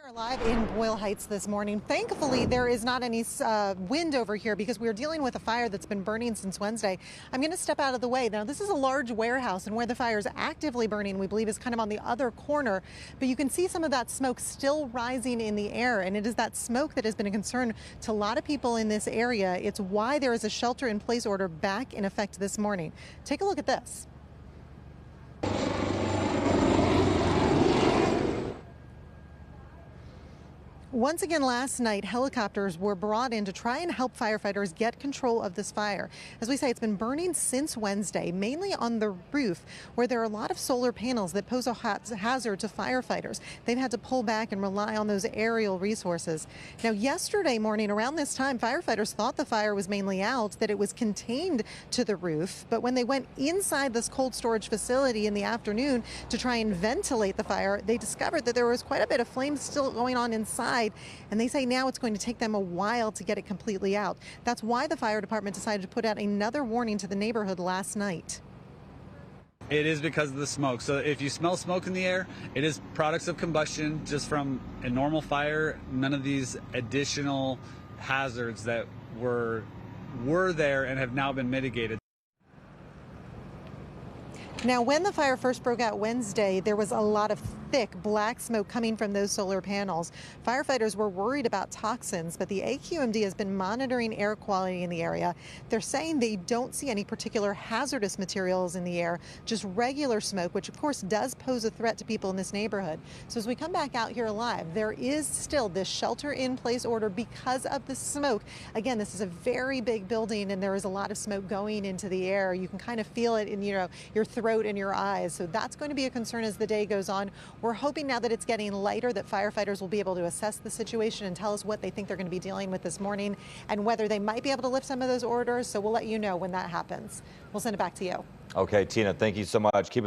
We're live in Boyle Heights this morning. Thankfully, there is not any wind over here because we're dealing with a fire that's been burning since Wednesday. I'm going to step out of the way. Now, this is a large warehouse, and where the fire is actively burning, we believe, is kind of on the other corner. But you can see some of that smoke still rising in the air, and it is that smoke that has been a concern to a lot of people in this area. It's why there is a shelter-in-place order back in effect this morning. Take a look at this. Once again last night, helicopters were brought in to try and help firefighters get control of this fire. As we say, it's been burning since Wednesday, mainly on the roof, where there are a lot of solar panels that pose a hazard to firefighters. They've had to pull back and rely on those aerial resources. Now, yesterday morning, around this time, firefighters thought the fire was mainly out, that it was contained to the roof. But when they went inside this cold storage facility in the afternoon to try and ventilate the fire, they discovered that there was quite a bit of flames still going on inside. And they say now it's going to take them a while to get it completely out. That's why the fire department decided to put out another warning to the neighborhood last night. It is because of the smoke. So if you smell smoke in the air, it is products of combustion just from a normal fire. None of these additional hazards that were there and have now been mitigated. Now, when the fire first broke out Wednesday, there was a lot of thick black smoke coming from those solar panels. Firefighters were worried about toxins, but the AQMD has been monitoring air quality in the area. They're saying they don't see any particular hazardous materials in the air, just regular smoke, which of course does pose a threat to people in this neighborhood. So as we come back out here live, there is still this shelter-in-place order because of the smoke. Again, this is a very big building, and there is a lot of smoke going into the air. You can kind of feel it in your throat and your eyes. So that's going to be a concern as the day goes on. We're hoping now that it's getting lighter that firefighters will be able to assess the situation and tell us what they think they're going to be dealing with this morning and whether they might be able to lift some of those orders. So we'll let you know when that happens. We'll send it back to you. Okay, Tina, thank you so much. Keep us